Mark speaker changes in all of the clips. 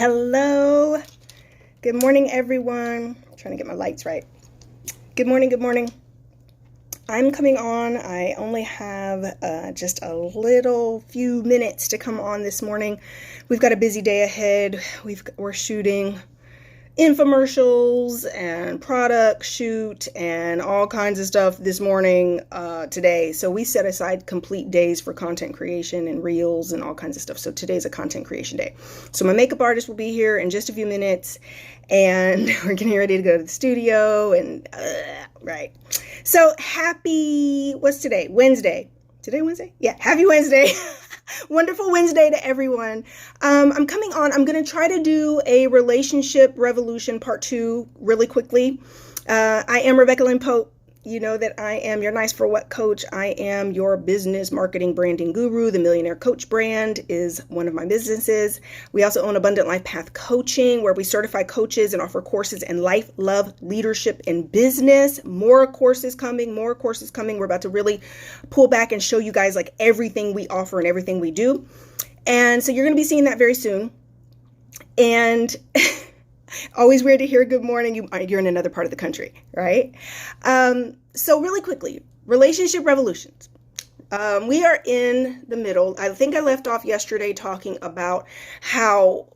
Speaker 1: Hello. Good morning, everyone. I'm trying to get my lights right. Good morning. Good morning. I'm coming on. I only have just a little few minutes to come on this morning. We've got a busy day ahead. We're shooting infomercials and product shoot and all kinds of stuff this morning today. So we set aside complete days for content creation and reels and all kinds of stuff. So today's a content creation day. So my makeup artist will be here in just a few minutes and we're getting ready to go to the studio and right. So what's today? Wednesday. Today Wednesday? Yeah, happy Wednesday. Wonderful Wednesday to everyone. I'm coming on. I'm going to try to do a relationship revolution part 2 really quickly. I am Rebecca Lynn Pope. You know that I am your nice for what coach. I am your business marketing branding guru. The Millionaire Coach brand is one of my businesses. We also own Abundant Life Path Coaching, where we certify coaches and offer courses in life, love, leadership, and business. More courses coming. We're about to really pull back and show you guys like everything we offer and everything we do. And so you're going to be seeing that very soon. And always weird to hear good morning. You're in another part of the country, right? So really quickly, relationship revolutions. We are in the middle. I think I left off yesterday talking about how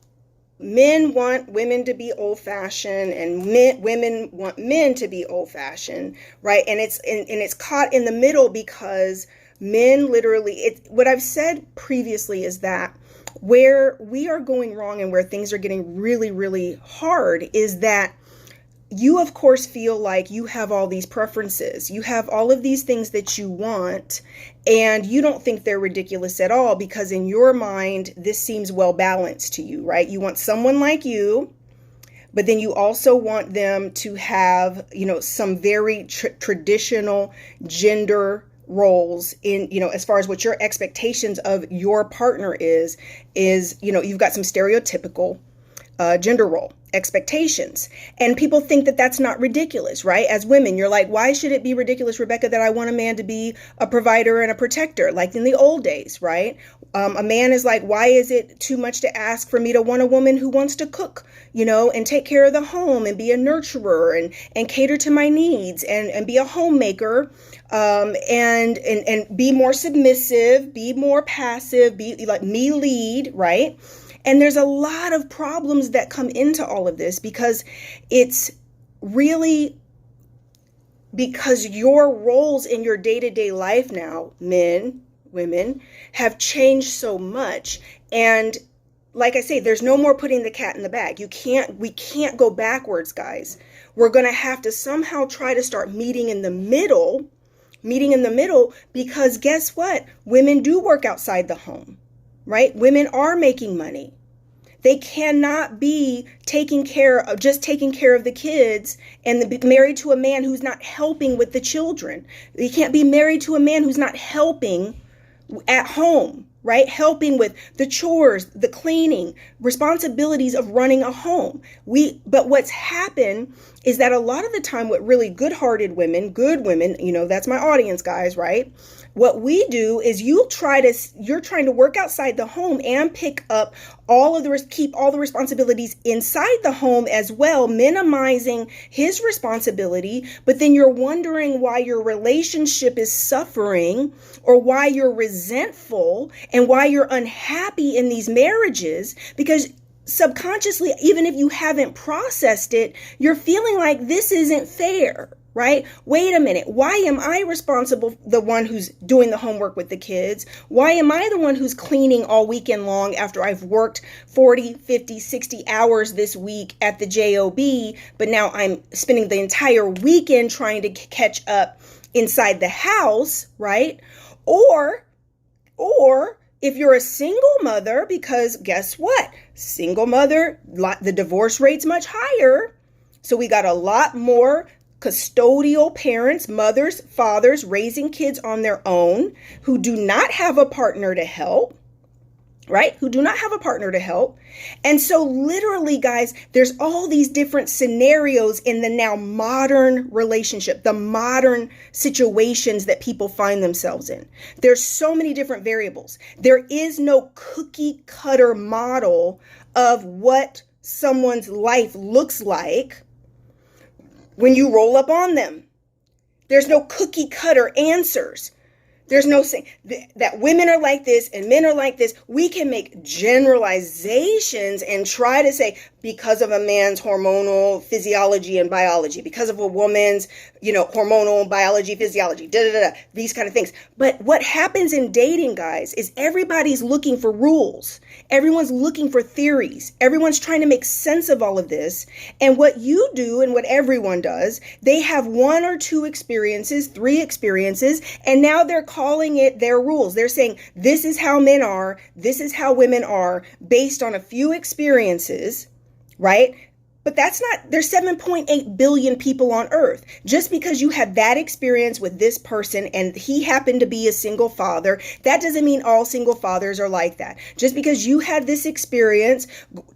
Speaker 1: men want women to be old-fashioned and women want men to be old-fashioned, right? And it's caught in the middle because men literally, what I've said previously is that where we are going wrong and where things are getting really, really hard is that you, of course, feel like you have all these preferences. You have all of these things that you want, and you don't think they're ridiculous at all because in your mind, this seems well balanced to you, right? You want someone like you, but then you also want them to have, some very traditional gender roles in, as far as what your expectations of your partner is, you've got some stereotypical gender role expectations. And people think that that's not ridiculous, right? As women, you're like, why should it be ridiculous, Rebecca, that I want a man to be a provider and a protector, like in the old days, right? A man is like, why is it too much to ask for me to want a woman who wants to cook, and take care of the home and be a nurturer and cater to my needs and be a homemaker, and be more submissive, be more passive, be like me lead, right? And there's a lot of problems that come into all of this because it's really because your roles in your day-to-day life now, men, women, have changed so much. And like I say, there's no more putting the cat in the bag. We can't go backwards, guys. We're going to have to somehow try to start meeting in the middle because guess what? Women do work outside the home. Right? Women are making money. They cannot be taking care of the kids and be married to a man who's not helping with the children. You can't be married to a man who's not helping at home, right? Helping with the chores, the cleaning, responsibilities of running a home. But what's happened is that a lot of the time what really good women, that's my audience, guys, right? What we do is you're trying to work outside the home and pick up keep all the responsibilities inside the home as well, minimizing his responsibility. But then you're wondering why your relationship is suffering or why you're resentful and why you're unhappy in these marriages because subconsciously, even if you haven't processed it, you're feeling like this isn't fair. Right? Wait a minute. Why am I responsible, the one who's doing the homework with the kids? Why am I the one who's cleaning all weekend long after I've worked 40, 50, 60 hours this week at the job, but now I'm spending the entire weekend trying to catch up inside the house, right? Or if you're a single mother, because guess what? Single mother, the divorce rate's much higher. So we got a lot more custodial parents, mothers, fathers raising kids on their own who do not have a partner to help. right? Who do not have a partner to help. And so literally, guys, there's all these different scenarios in the now modern relationship, the modern situations that people find themselves in. There's so many different variables. There is no cookie cutter model of what someone's life looks like when you roll up on them. There's no cookie cutter answers. There's no saying that women are like this and men are like this. We can make generalizations and try to say because of a man's hormonal physiology and biology, because of a woman's, hormonal biology, physiology, these kind of things. But what happens in dating, guys, is everybody's looking for rules. Everyone's looking for theories. Everyone's trying to make sense of all of this. And what you do and what everyone does, they have 1 or 2 experiences, 3 experiences, and now they're calling it their rules. They're saying, this is how men are, this is how women are, based on a few experiences, right? But that's not, there's 7.8 billion people on earth. Just because you had that experience with this person and he happened to be a single father, that doesn't mean all single fathers are like that. Just because you had this experience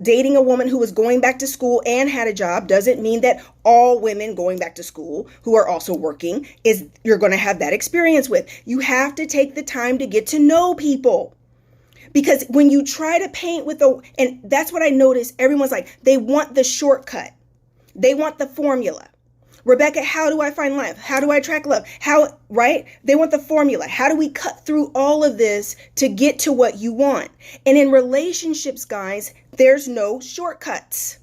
Speaker 1: dating a woman who was going back to school and had a job doesn't mean that all women going back to school who are also working you're going to have that experience with. You have to take the time to get to know people. Because when you try to paint and that's what I notice, everyone's like, they want the shortcut. They want the formula. Rebecca, how do I find love? How do I attract love? Right? They want the formula. How do we cut through all of this to get to what you want? And in relationships, guys, there's no shortcuts.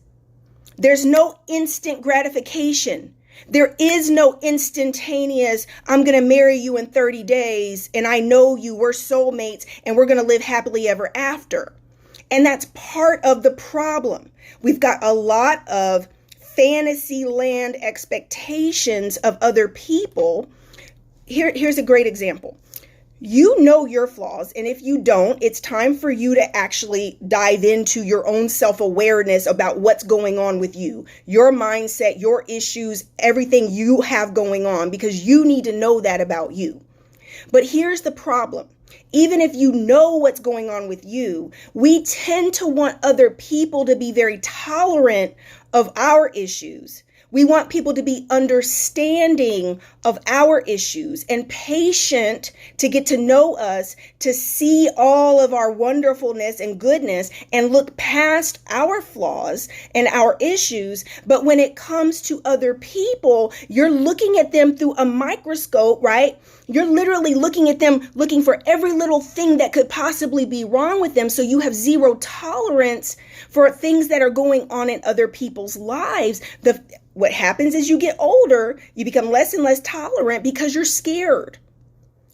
Speaker 1: There's no instant gratification. There is no instantaneous, I'm going to marry you in 30 days and I know you, we're soulmates and we're going to live happily ever after. And that's part of the problem. We've got a lot of fantasy land expectations of other people. Here's a great example. You know your flaws, and if you don't, it's time for you to actually dive into your own self-awareness about what's going on with you, your mindset, your issues, everything you have going on, because you need to know that about you. But here's the problem. Even if you know what's going on with you, we tend to want other people to be very tolerant of our issues. We want people to be understanding of our issues and patient to get to know us, to see all of our wonderfulness and goodness and look past our flaws and our issues. But when it comes to other people, you're looking at them through a microscope, right? You're literally looking at them, looking for every little thing that could possibly be wrong with them. So you have zero tolerance for things that are going on in other people's lives. What happens is you get older, you become less and less tolerant because you're scared.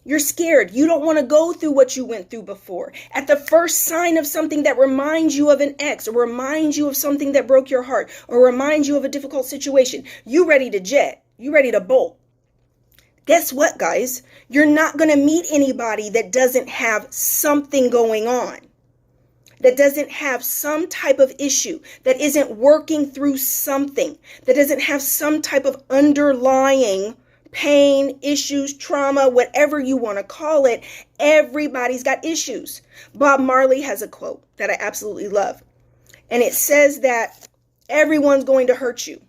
Speaker 1: You're scared. You don't want to go through what you went through before. At the first sign of something that reminds you of an ex, or reminds you of something that broke your heart, or reminds you of a difficult situation, you ready to jet. You ready to bolt. Guess what, guys? You're not going to meet anybody that doesn't have something going on, that doesn't have some type of issue, that isn't working through something, that doesn't have some type of underlying pain, issues, trauma, whatever you want to call it. Everybody's got issues. Bob Marley has a quote that I absolutely love. And it says that everyone's going to hurt you.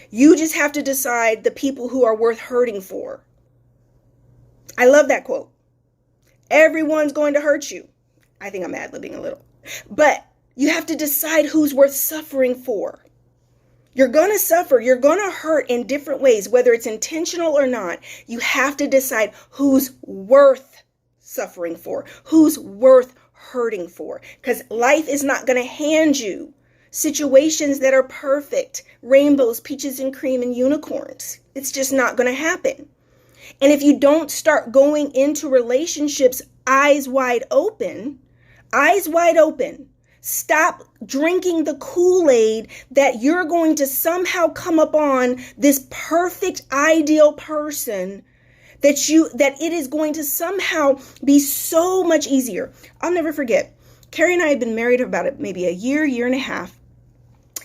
Speaker 1: You just have to decide the people who are worth hurting for. I love that quote. Everyone's going to hurt you. I think I'm ad-libbing a little. But you have to decide who's worth suffering for. You're going to suffer. You're going to hurt in different ways, whether it's intentional or not. You have to decide who's worth suffering for, who's worth hurting for. Because life is not going to hand you situations that are perfect, rainbows, peaches and cream and unicorns. It's just not going to happen. And if you don't start going into relationships eyes wide open, stop drinking the Kool-Aid that you're going to somehow come upon this perfect, ideal person that it is going to somehow be so much easier. I'll never forget. Carrie and I had been married about maybe a year and a half.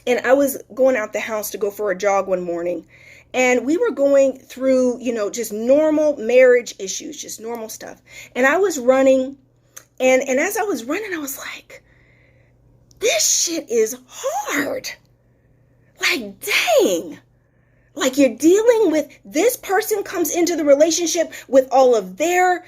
Speaker 1: And I was going out the house to go for a jog one morning. And we were going through, just normal marriage issues, just normal stuff. And I was running And as I was running, I was like, this shit is hard. Like, dang. Like, you're dealing with, this person comes into the relationship with all of their,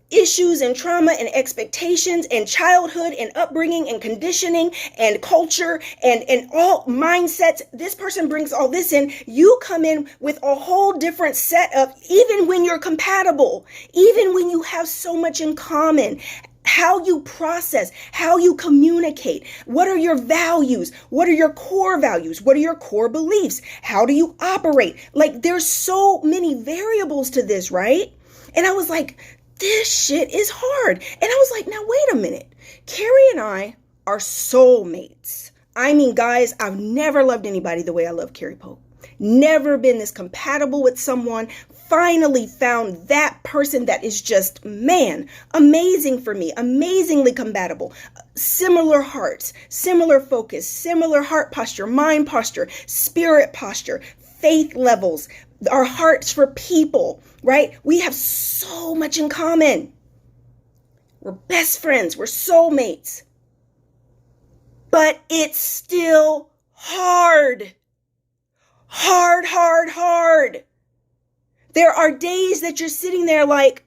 Speaker 1: issues and trauma and expectations and childhood and upbringing and conditioning and culture and all mindsets. This person brings all this in. You come in with a whole different setup, even when you're compatible, even when you have so much in common. How you process, how you communicate, what are your values, what are your core values, what are your core beliefs, how do you operate? Like, there's so many variables to this, right? And I was like, this shit is hard. And I was like, now wait a minute. Carrie and I are soulmates. I mean, guys, I've never loved anybody the way I love Carrie Pope. Never been this compatible with someone. Finally found that person that is just, man, amazing for me, amazingly compatible. Similar hearts, similar focus, similar heart posture, mind posture, spirit posture, faith levels, our hearts for people, right? We have so much in common. We're best friends. We're soulmates. But it's still hard. Hard, hard, hard. There are days that you're sitting there like,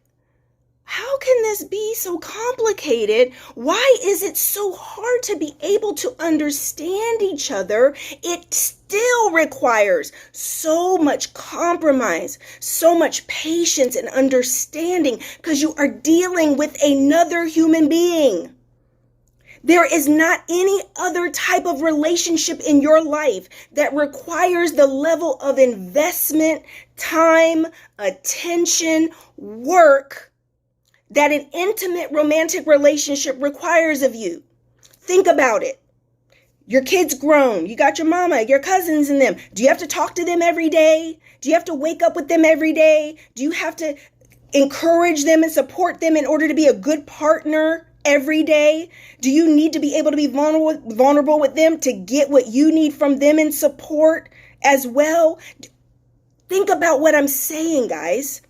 Speaker 1: how can this be so complicated? Why is it so hard to be able to understand each other? It still requires so much compromise, so much patience and understanding, because you are dealing with another human being. There is not any other type of relationship in your life that requires the level of investment, time, attention, work that an intimate romantic relationship requires of you. Think about it. Your kid's grown. You got your mama, your cousins and them. Do you have to talk to them every day? Do you have to wake up with them every day? Do you have to encourage them and support them in order to be a good partner every day? Do you need to be able to be vulnerable with them to get what you need from them in support as well? Think about what I'm saying, guys.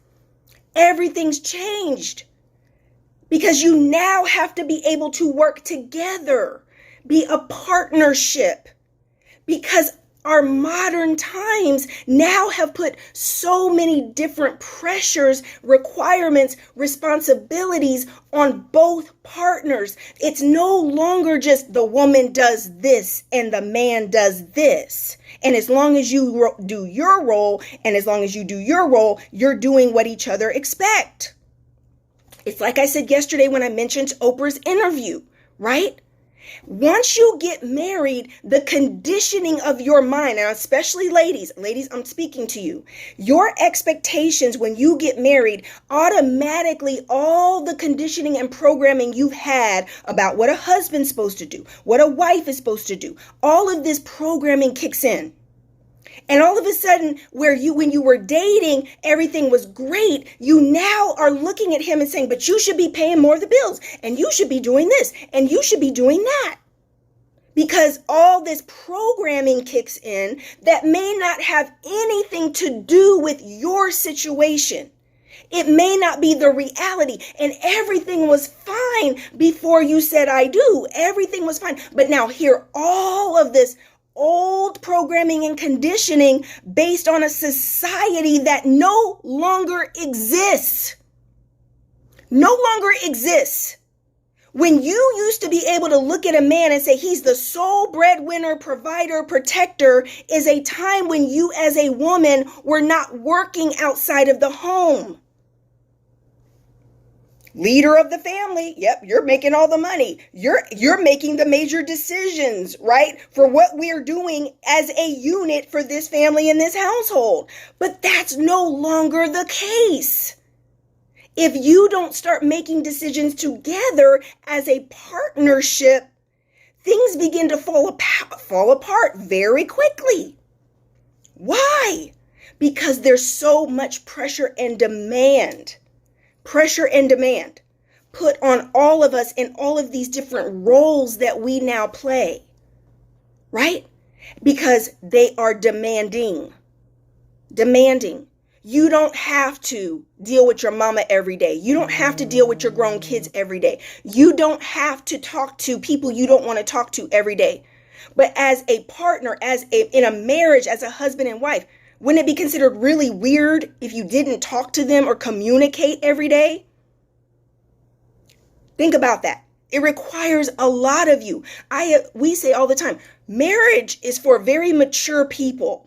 Speaker 1: Everything's changed because you now have to be able to work together, be a partnership, because our modern times now have put so many different pressures, requirements, responsibilities on both partners. It's no longer just the woman does this and the man does this. And as long as you do your role, and as long as you do your role, you're doing what each other expect. It's like I said yesterday when I mentioned Oprah's interview, right? Once you get married, the conditioning of your mind, and especially ladies, I'm speaking to you, your expectations when you get married, automatically all the conditioning and programming you've had about what a husband's supposed to do, what a wife is supposed to do, all of this programming kicks in. And all of a sudden, when you were dating, everything was great. You now are looking at him and saying, but you should be paying more of the bills, and you should be doing this, and you should be doing that. Because all this programming kicks in that may not have anything to do with your situation. It may not be the reality. And everything was fine before you said, I do. Everything was fine. But now here, all of this old programming and conditioning based on a society that no longer exists. No longer exists. When you used to be able to look at a man and say he's the sole breadwinner, provider, protector, is a time when you as a woman were not working outside of the home. Leader of the family. Yep, you're making all the money. You're making the major decisions, right? For what we're doing as a unit for this family and this household. But that's no longer the case. If you don't start making decisions together as a partnership, things begin to fall apart very quickly. Why? Because there's so much pressure and demand. Pressure and demand put on all of us in all of these different roles that we now play, right? Because they are demanding. You don't have to deal with your mama every day. You don't have to deal with your grown kids every day. You don't have to talk to people you don't want to talk to every day. But as a partner, in a marriage, as a husband and wife, wouldn't it be considered really weird if you didn't talk to them or communicate every day? Think about that. It requires a lot of you. We say all the time, marriage is for very mature people.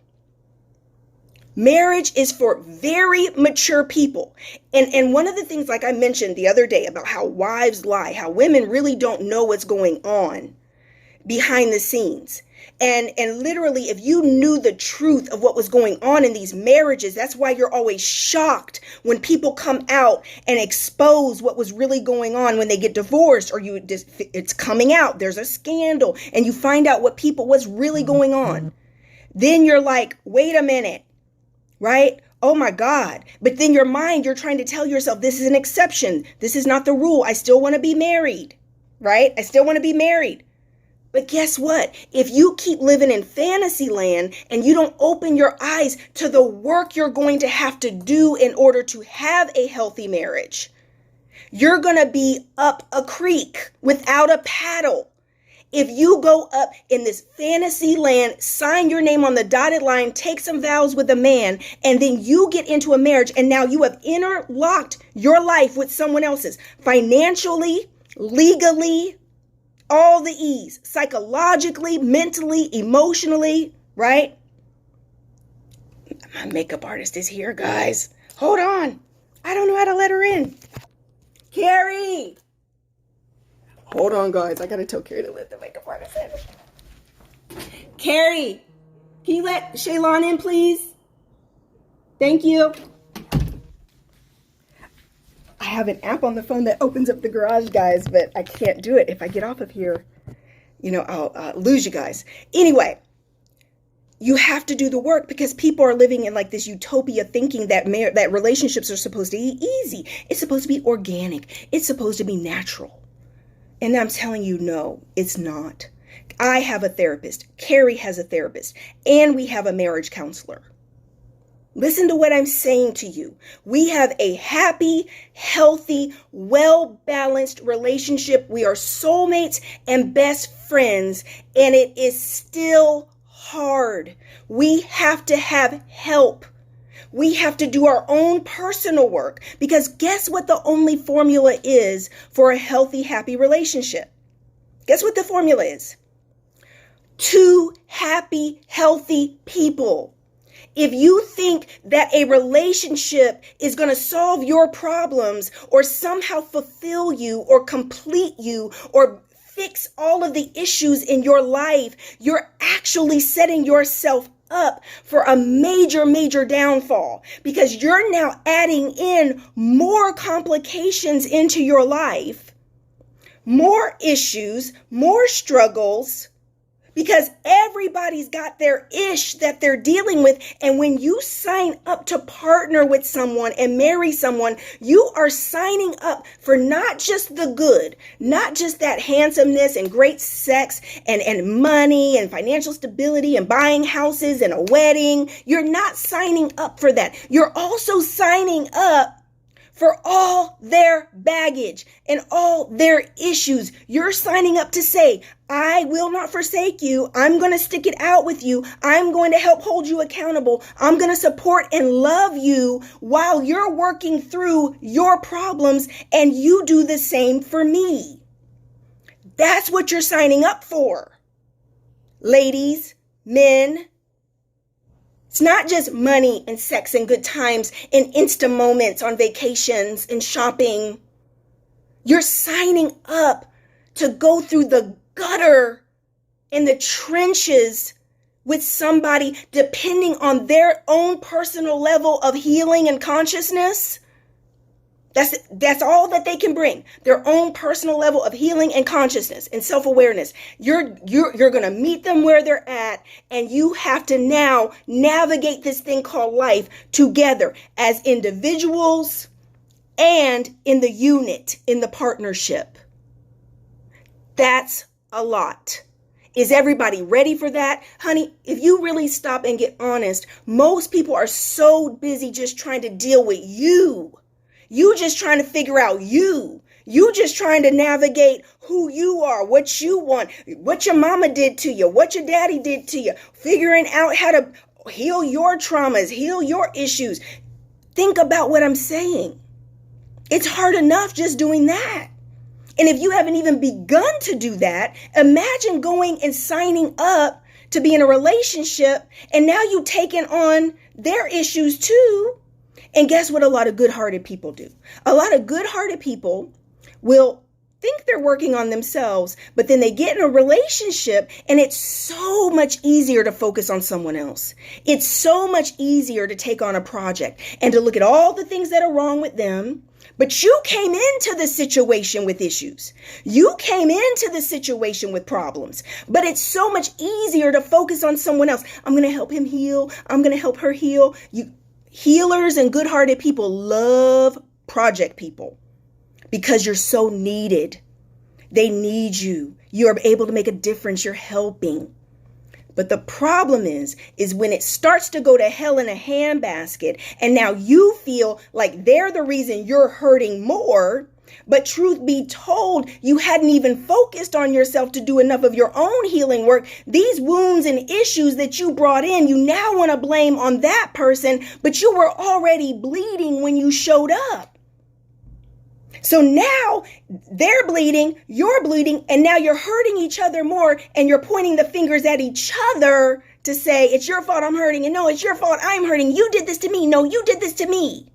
Speaker 1: Marriage is for very mature people. And one of the things, like I mentioned the other day about how wives lie, how women really don't know what's going on behind the scenes. And literally, if you knew the truth of what was going on in these marriages, that's why you're always shocked when people come out and expose what was really going on when they get divorced, or it's coming out, there's a scandal, and you find out what's really going on. Then you're like, wait a minute, right? Oh my God. But then your mind, you're trying to tell yourself, this is an exception. This is not the rule. I still want to be married, right? I still want to be married. But guess what? If you keep living in fantasy land and you don't open your eyes to the work you're going to have to do in order to have a healthy marriage, you're going to be up a creek without a paddle. If you go up in this fantasy land, sign your name on the dotted line, take some vows with a man, and then you get into a marriage, and now you have interlocked your life with someone else's, financially, legally, all the E's, psychologically, mentally, emotionally, right? My makeup artist is here, guys. Hold on. I don't know how to let her in. Carrie! Hold on, guys. I gotta tell Carrie to let the makeup artist in. Carrie, can you let Shaylon in, please? Thank you. I have an app on the phone that opens up the garage, guys, but I can't do it. If I get off of here, I'll lose you guys. Anyway, you have to do the work because people are living in like this utopia thinking that relationships are supposed to be easy. It's supposed to be organic. It's supposed to be natural. And I'm telling you, no, it's not. I have a therapist. Carrie has a therapist. And we have a marriage counselor. Listen to what I'm saying to you. We have a happy, healthy, well-balanced relationship. We are soulmates and best friends, and it is still hard. We have to have help. We have to do our own personal work, because guess what the only formula is for a healthy, happy relationship? Guess what the formula is? 2 happy, healthy people. If you think that a relationship is going to solve your problems or somehow fulfill you or complete you or fix all of the issues in your life, you're actually setting yourself up for a major, major downfall, because you're now adding in more complications into your life, more issues, more struggles, because everybody's got their ish that they're dealing with. And when you sign up to partner with someone and marry someone, you are signing up for not just the good, not just that handsomeness and great sex and money and financial stability and buying houses and a wedding. You're not signing up for that. You're also signing up for all their baggage and all their issues. You're signing up to say, I will not forsake you. I'm going to stick it out with you. I'm going to help hold you accountable. I'm going to support and love you while you're working through your problems, and you do the same for me. That's what you're signing up for. Ladies, men, it's not just money and sex and good times and Insta moments on vacations and shopping. You're signing up to go through the gutter and the trenches with somebody depending on their own personal level of healing and consciousness. That's all that they can bring. Their own personal level of healing and consciousness and self-awareness. You're going to meet them where they're at, and you have to now navigate this thing called life together as individuals and in the unit, in the partnership. That's a lot. Is everybody ready for that? Honey, if you really stop and get honest, most people are so busy just trying to deal with you. You just trying to figure out you. You just trying to navigate who you are, what you want, what your mama did to you, what your daddy did to you, figuring out how to heal your traumas, heal your issues. Think about what I'm saying. It's hard enough just doing that. And if you haven't even begun to do that, imagine going and signing up to be in a relationship and now you taking on their issues too. And guess what a lot of good-hearted people do? A lot of good-hearted people will think they're working on themselves, but then they get in a relationship and it's so much easier to focus on someone else. It's so much easier to take on a project and to look at all the things that are wrong with them. But you came into the situation with issues. You came into the situation with problems. But it's so much easier to focus on someone else. I'm going to help him heal. I'm going to help her heal. Healers and good-hearted people love project people because you're so needed. They need you. You're able to make a difference. You're helping. But the problem is when it starts to go to hell in a handbasket and now you feel like they're the reason you're hurting more. But truth be told, you hadn't even focused on yourself to do enough of your own healing work. These wounds and issues that you brought in, you now want to blame on that person, but you were already bleeding when you showed up. So now they're bleeding, you're bleeding, and now you're hurting each other more, and you're pointing the fingers at each other to say, it's your fault I'm hurting, and no, it's your fault I'm hurting. You did this to me. No, you did this to me.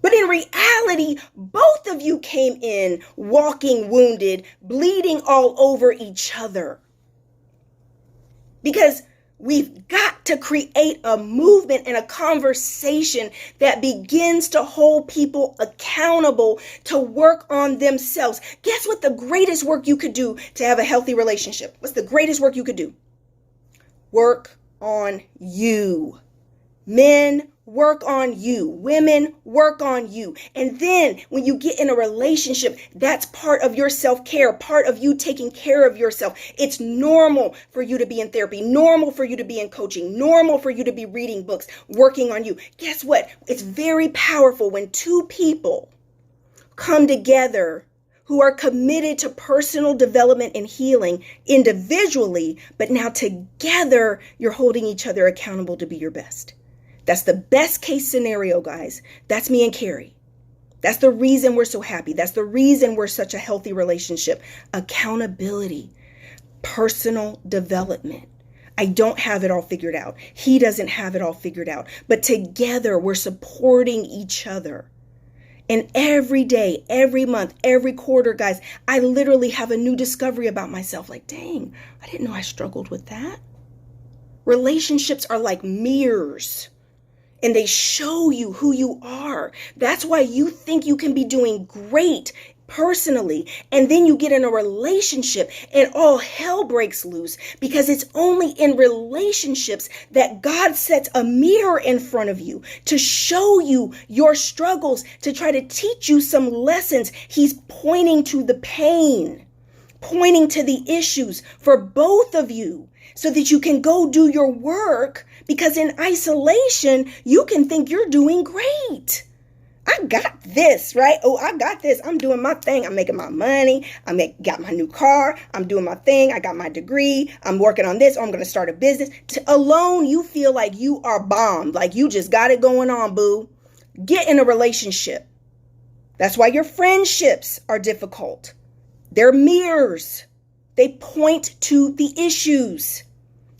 Speaker 1: But in reality, both of you came in walking wounded, bleeding all over each other. Because we've got to create a movement and a conversation that begins to hold people accountable to work on themselves. Guess what the greatest work you could do to have a healthy relationship? What's the greatest work you could do? Work on you. Men, work on you. Women, work on you. And then when you get in a relationship, that's part of your self-care, part of you taking care of yourself. It's normal for you to be in therapy, normal for you to be in coaching, normal for you to be reading books, working on you. Guess what? It's very powerful when two people come together who are committed to personal development and healing individually, but now together you're holding each other accountable to be your best. That's the best case scenario, guys. That's me and Carrie. That's the reason we're so happy. That's the reason we're such a healthy relationship. Accountability, personal development. I don't have it all figured out. He doesn't have it all figured out. But together we're supporting each other. And every day, every month, every quarter, guys, I literally have a new discovery about myself. Like, dang, I didn't know I struggled with that. Relationships are like mirrors. And they show you who you are. That's why you think you can be doing great personally. And then you get in a relationship and all hell breaks loose, because it's only in relationships that God sets a mirror in front of you to show you your struggles, to try to teach you some lessons. He's pointing to the pain, pointing to the issues for both of you, so that you can go do your work, because in isolation, you can think you're doing great. I got this, right? Oh, I got this. I'm doing my thing. I'm making my money. Got my new car. I'm doing my thing. I got my degree. I'm working on this. I'm going to start a business. Alone, you feel like you are bombed, like you just got it going on, boo. Get in a relationship. That's why your friendships are difficult. They're mirrors. They point to the issues,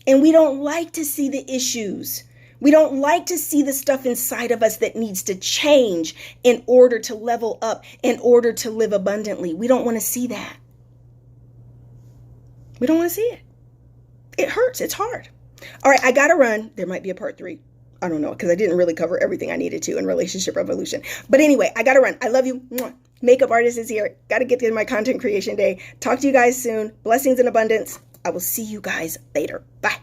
Speaker 1: and we don't like to see the issues. We don't like to see the stuff inside of us that needs to change in order to level up, in order to live abundantly. We don't want to see that. We don't want to see it. It hurts. It's hard. All right, I got to run. There might be a part 3. I don't know, because I didn't really cover everything I needed to in Relationship Revolution. But anyway, I got to run. I love you. Mwah. Makeup artist is here. Got to get to my content creation day. Talk to you guys soon. Blessings and abundance. I will see you guys later. Bye.